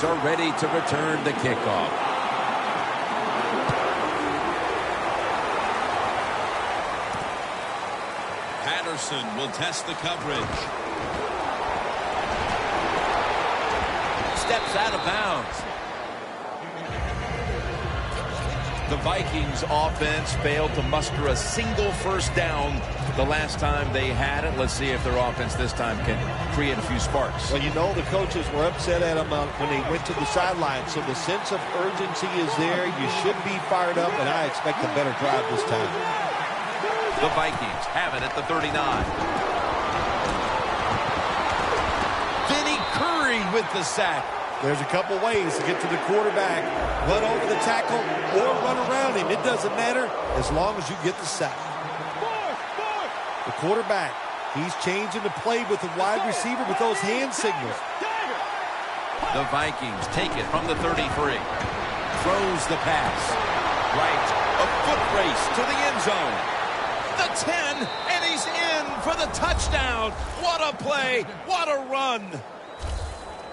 Are ready to return the kickoff. Patterson will test the coverage. Steps out of bounds. The Vikings offense failed to muster a single first down the last time they had it. Let's see if their offense this time can create a few sparks. Well, you know the coaches were upset at them when they went to the sideline, so the sense of urgency is there. You should be fired up, and I expect a better drive this time. The Vikings have it at the 39. Vinny Curry with the sack. There's a couple ways to get to the quarterback. Run over the tackle or run around him. It doesn't matter as long as you get the sack. The quarterback, he's changing the play with the wide receiver with those hand signals. The Vikings take it from the 33. Throws the pass. Right. A foot race to the end zone. The 10, and he's in for the touchdown. What a play. What a run.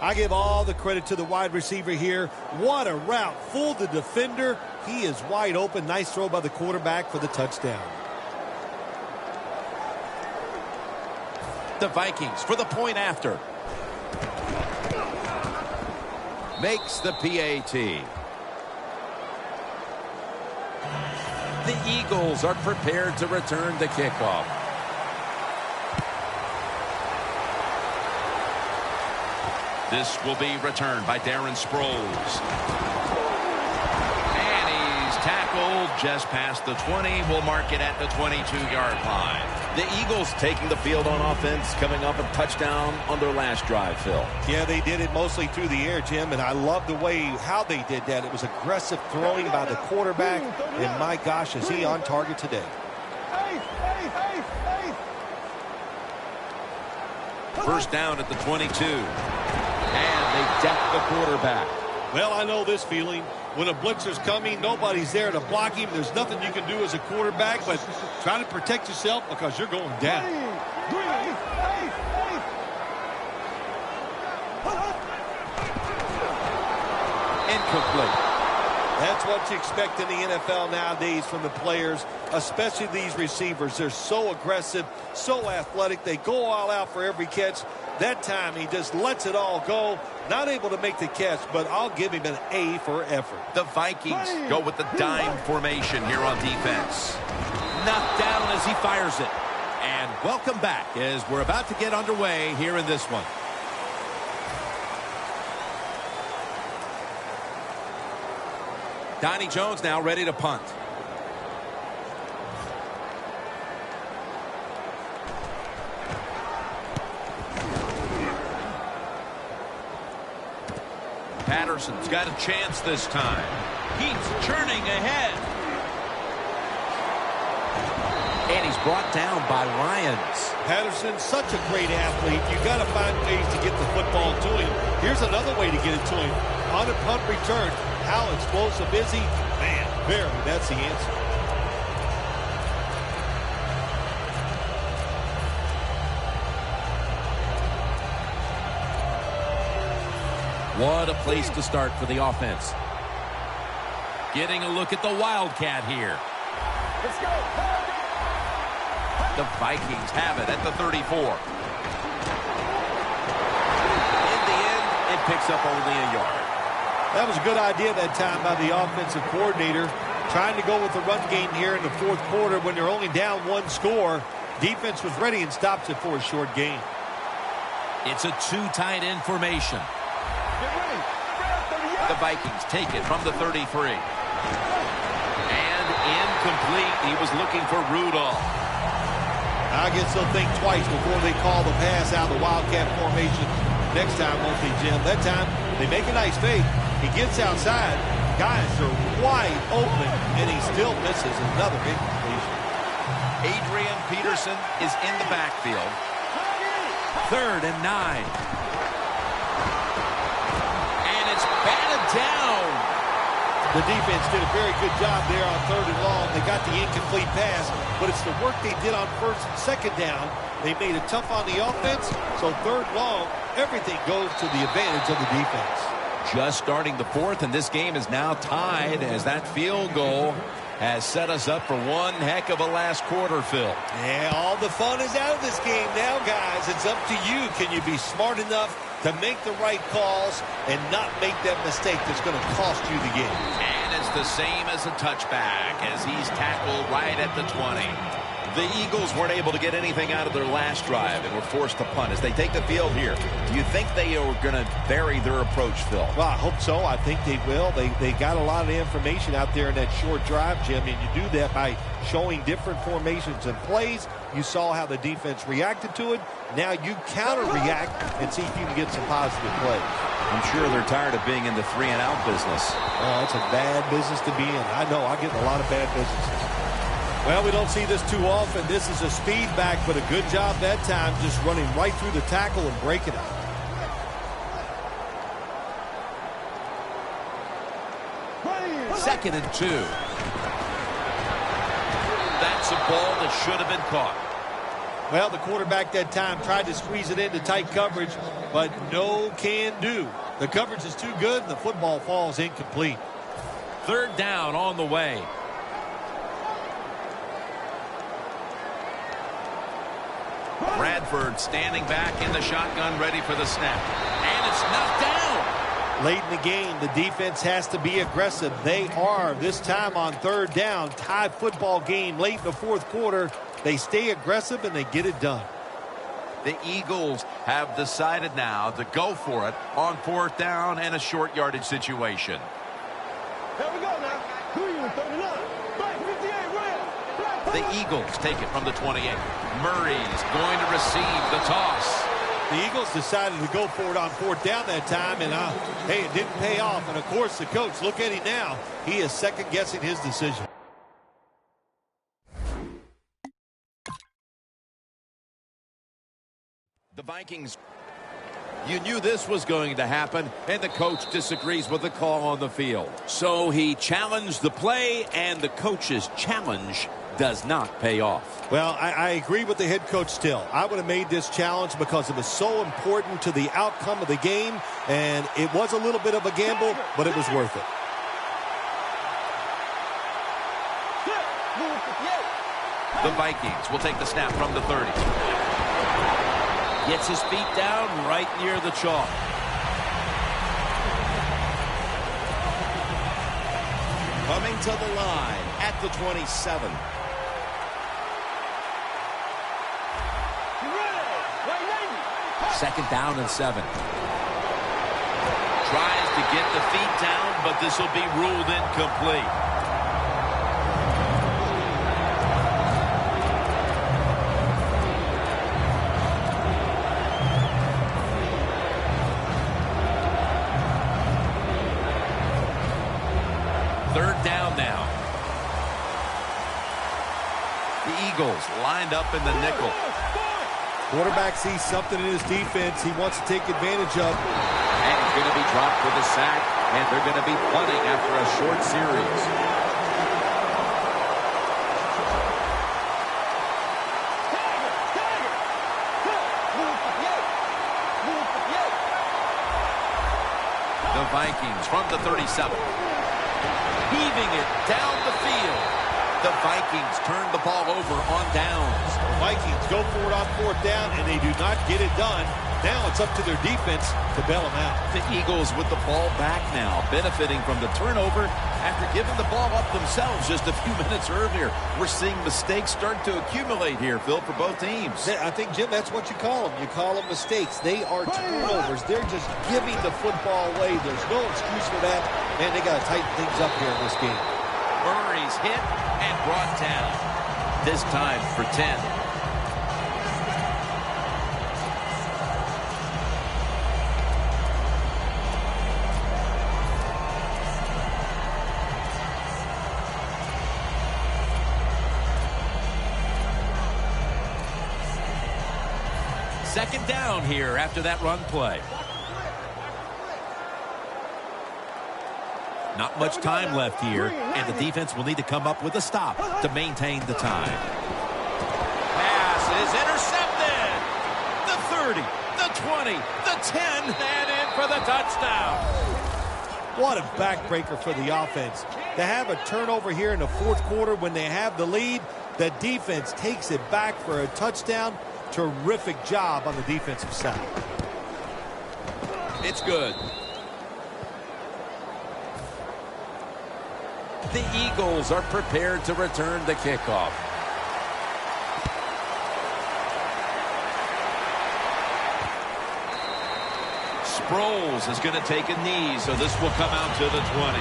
I give all the credit to the wide receiver here. What a route. Fooled the defender. He is wide open. Nice throw by the quarterback for the touchdown. The Vikings for the point after. Makes the PAT. The Eagles are prepared to return the kickoff. This will be returned by Darren Sproles. And he's tackled just past the 20. We'll mark it at the 22-yard line. The Eagles taking the field on offense, coming up a touchdown on their last drive, Phil. Yeah, they did it mostly through the air, Jim, and I love the way how they did that. It was aggressive throwing by the quarterback, and my gosh, is he on target today. First down at the 22. And they deck the quarterback. Well, I know this feeling. When a blitzer's coming, nobody's there to block him. There's nothing you can do as a quarterback, but try to protect yourself because you're going down. Incomplete. That's what you expect in the NFL nowadays from the players, especially these receivers. They're so aggressive, so athletic. They go all out for every catch. That time, he just lets it all go. Not able to make the catch, but I'll give him an A for effort. The Vikings go with the dime formation here on defense. Knocked down as he fires it. And welcome back as we're about to get underway here in this one. Donnie Jones now ready to punt. Patterson's got a chance this time. He's churning ahead. And he's brought down by Ryans. Patterson's such a great athlete. You got to find ways to get the football to him. Here's another way to get it to him. On a punt return, how explosive is he? Man, barely. That's the answer. What a place to start for the offense. Getting a look at the Wildcat here. Let's go. The Vikings have it at the 34. In the end, it picks up only a yard. That was a good idea that time by the offensive coordinator. Trying to go with the run game here in the fourth quarter when they're only down one score. Defense was ready and stops it for a short gain. It's a two tight end formation. The Vikings take it from the 33. And incomplete. He was looking for Rudolph. I guess they'll think twice before they call the pass out of the Wildcat formation. Next time, won't they, Jim? That time, they make a nice fake. He gets outside. Guys are wide open, and he still misses another incompletion. Adrian Peterson is in the backfield. 3rd and 9. And it's batted down. The defense did a very good job there on 3rd and long. They got the incomplete pass, but it's the work they did on 1st and 2nd down. They made it tough on the offense, so 3rd long, everything goes to the advantage of the defense. Just starting the fourth, and this game is now tied as that field goal has set us up for one heck of a last quarter, Phil. Yeah, all the fun is out of this game now, guys. It's up to you. Can you be smart enough to make the right calls and not make that mistake that's going to cost you the game? And it's the same as a touchback as he's tackled right at the 20. The Eagles weren't able to get anything out of their last drive and were forced to punt. As they take the field here, do you think they are going to vary their approach, Phil? Well, I hope so. I think they will. They got a lot of information out there in that short drive, Jim, and you do that by showing different formations and plays. You saw how the defense reacted to it. Now you counter-react and see if you can get some positive plays. I'm sure they're tired of being in the 3-and-out business. Oh, it's a bad business to be in. I know. I get in a lot of bad businesses. Well, we don't see this too often. This is a speed back, but a good job that time just running right through the tackle and breaking it. Second and 2. That's a ball that should have been caught. Well, the quarterback that time tried to squeeze it into tight coverage, but no can do. The coverage is too good, and the football falls incomplete. Third down on the way. Bradford standing back in the shotgun, ready for the snap. And it's knocked down. Late in the game, the defense has to be aggressive. They are, this time on third down. Tie football game late in the fourth quarter. They stay aggressive and they get it done. The Eagles have decided now to go for it on fourth down and a short yardage situation. Here we go now. 39. Black 58 red. The Eagles take it from the 28. Murray's going to receive the toss. The Eagles decided to go for it on fourth down that time, and hey, it didn't pay off. And, of course, the coach, look at him now. He is second-guessing his decision. The Vikings, you knew this was going to happen, and the coach disagrees with the call on the field. So he challenged the play, and the coach's challenge does not pay off. Well, I agree with the head coach still. I would have made this challenge because it was so important to the outcome of the game, and it was a little bit of a gamble, but it was worth it. The Vikings will take the snap from the 30. Gets his feet down right near the chalk. Coming to the line at the 27. Second down and 7. Tries to get the feet down, but this will be ruled incomplete. Third down now. The Eagles lined up in the nickel. Quarterback sees something in his defense he wants to take advantage of. And he's going to be dropped for the sack, and they're going to be punting after a short series. The Vikings from the 37. Heaving it down the field. The Vikings turn the ball over on downs. The Vikings go for it on fourth down, and they do not get it done. Now it's up to their defense to bail them out. The Eagles with the ball back now, benefiting from the turnover after giving the ball up themselves just a few minutes earlier. We're seeing mistakes start to accumulate here, Phil, for both teams. I think, Jim, that's what you call them. You call them mistakes. They are turnovers. They're just giving the football away. There's no excuse for that. Man, they got to tighten things up here in this game. Murray's hit and brought down. This time for 10. Second down here after that run play. Not much time left here, and the defense will need to come up with a stop to maintain the time. Pass is intercepted. The 30, the 20, the 10, and in for the touchdown. What a backbreaker for the offense. To have a turnover here in the fourth quarter when they have the lead, the defense takes it back for a touchdown. Terrific job on the defensive side. It's good. The Eagles are prepared to return the kickoff. Sproles is going to take a knee, so this will come out to the 20.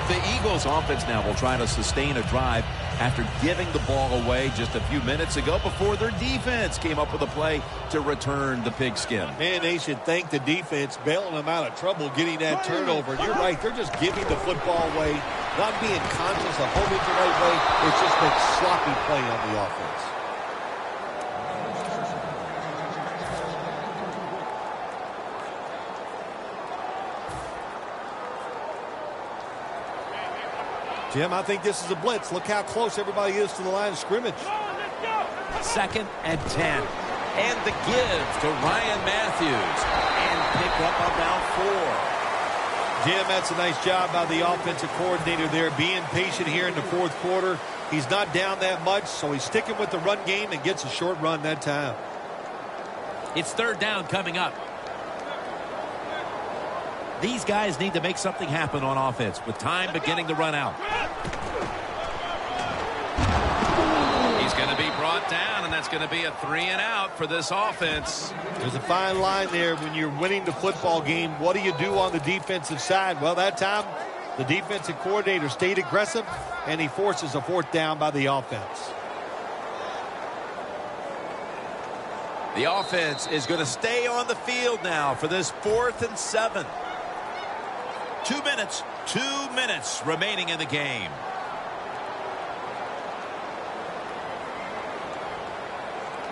The Eagles offense now will try to sustain a drive after giving the ball away just a few minutes ago before their defense came up with a play to return the pigskin. Man, they should thank the defense bailing them out of trouble getting that turnover. And you're right, they're just giving the football away, not being conscious of holding it the right way. It's just been sloppy play on the offense. Jim, I think this is a blitz. Look how close everybody is to the line of scrimmage. 2nd and 10. And the give to Ryan Matthews. And pick up about 4. Jim, that's a nice job by the offensive coordinator there, being patient here in the fourth quarter. He's not down that much, so he's sticking with the run game and gets a short run that time. It's 3rd down coming up. These guys need to make something happen on offense with time beginning to run out. He's going to be brought down, and that's going to be a 3-and-out for this offense. There's a fine line there when you're winning the football game. What do you do on the defensive side? Well, that time the defensive coordinator stayed aggressive, and he forces a 4th down by the offense. The offense is going to stay on the field now for this 4th and 7. 2 minutes remaining in the game.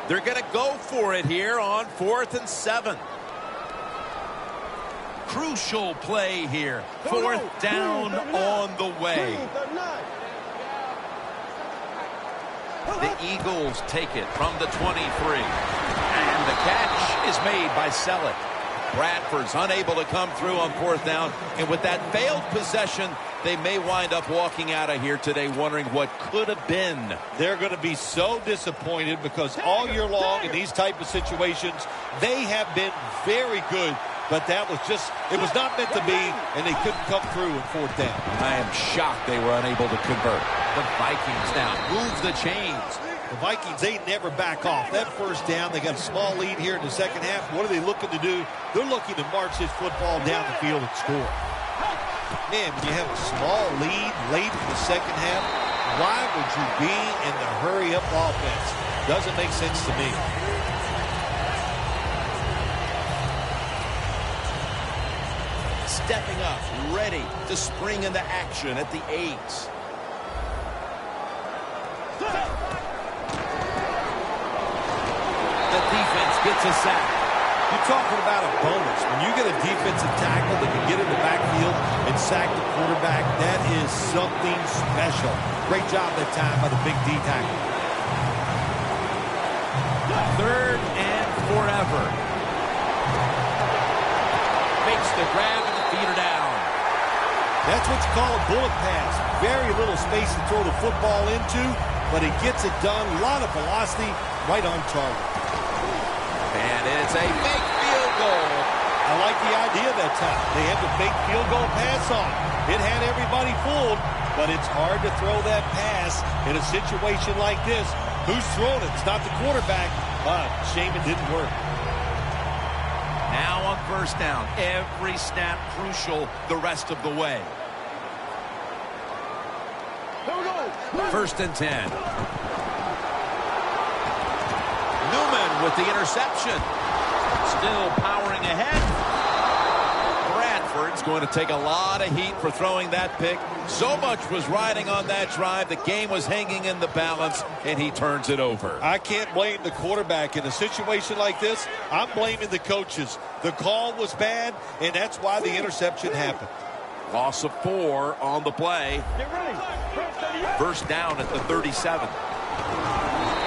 They're going to go for it here on 4th and 7. Crucial play here. 4th down on the way. The Eagles take it from the 23. And the catch is made by Selleck. Bradford's unable to come through on 4th down. And with that failed possession, they may wind up walking out of here today wondering what could have been. They're going to be so disappointed because all year long in these type of situations, they have been very good. But that was just, it was not meant to be, and they couldn't come through in 4th down. I am shocked they were unable to convert. The Vikings now move the chains. The Vikings, they never back off. That 1st down, they got a small lead here in the 2nd half. What are they looking to do? They're looking to march this football down the field and score. Man, when you have a small lead late in the 2nd half, why would you be in the hurry-up offense? Doesn't make sense to me. Stepping up, ready to spring into action at the 8. The defense gets a sack. You're talking about a bonus. When you get a defensive tackle that can get in the backfield and sack the quarterback, that is something special. Great job that time by the big D tackle. 3rd and forever. Makes the grab and the feet are down. That's what you call a bullet pass. Very little space to throw the football into, but he gets it done. A lot of velocity, right on target. And it's a fake field goal. I like the idea that time. They had the fake field goal pass on. It had everybody fooled, but it's hard to throw that pass in a situation like this. Who's throwing it? It's not the quarterback. Shame it didn't work. Now on 1st down, every snap crucial the rest of the way. 1st and 10. Newman with the interception. Still powering ahead. Bradford's going to take a lot of heat for throwing that pick. So much was riding on that drive. The game was hanging in the balance, and he turns it over. I can't blame the quarterback. In a situation like this, I'm blaming the coaches. The call was bad, and that's why the interception happened. Loss of 4 on the play. 1st down at the 37.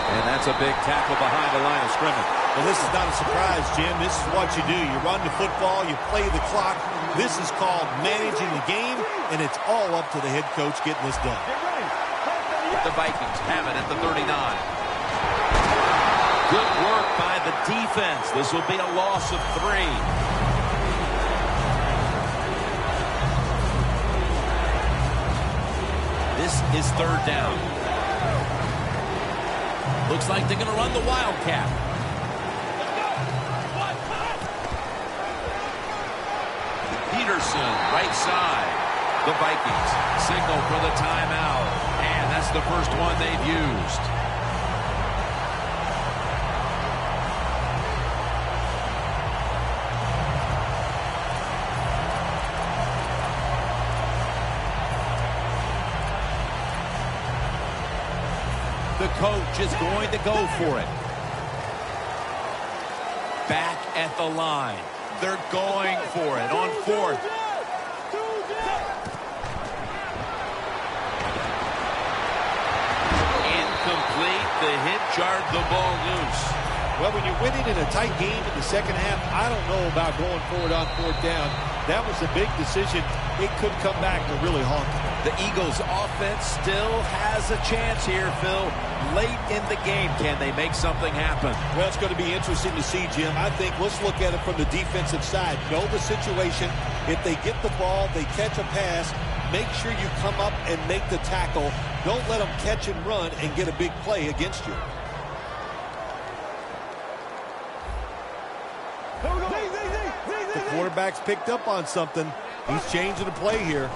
And that's a big tackle behind the line of scrimmage. Well, this is not a surprise, Jim. This is what you do. You run the football, you play the clock, This is called managing the game, and it's all up to the head coach getting this done. The Vikings have it at the 39. Good work by the defense. This will be a loss of 3. This is 3rd down. Looks like they're going to run the Wildcat. Peterson, right side. The Vikings signal for the timeout. And that's the first one they've used. The coach is going to go for it. Back at the line. They're going for it on 4th. Incomplete. The hit jarred the ball loose. Well, when you're winning in a tight game in the second half, I don't know about going forward on 4th down. That was a big decision. It could come back to really haunt them. The Eagles' offense still has a chance here, Phil. Late in the game, can they make something happen? Well, it's going to be interesting to see, Jim. I think let's look at it from the defensive side. Know the situation. If they get the ball, they catch a pass, make sure you come up and make the tackle. Don't let them catch and run and get a big play against you. The quarterback's picked up on something. He's changing the play here.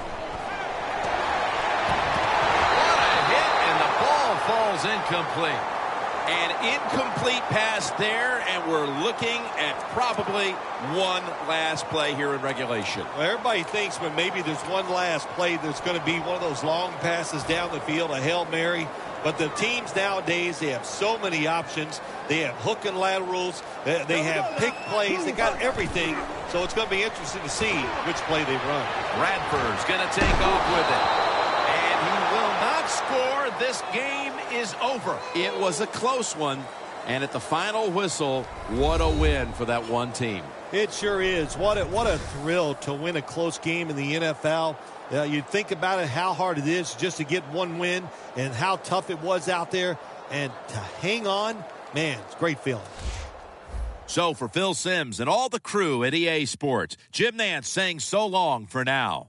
Falls incomplete. An incomplete pass there, and we're looking at probably one last play here in regulation. Well, everybody thinks when maybe there's one last play, there's going to be one of those long passes down the field, a Hail Mary. But the teams nowadays, they have so many options. They have hook and laterals. They have pick plays. They got everything. So it's going to be interesting to see which play they run. Radford's going to take off with it. He will not score. This game is over. It was a close one. And at the final whistle, what a win for that one team. It sure is. What a thrill to win a close game in the NFL. You think about it, how hard it is just to get one win and how tough it was out there. And to hang on, man, it's a great feeling. So for Phil Simms and all the crew at EA Sports, Jim Nantz saying so long for now.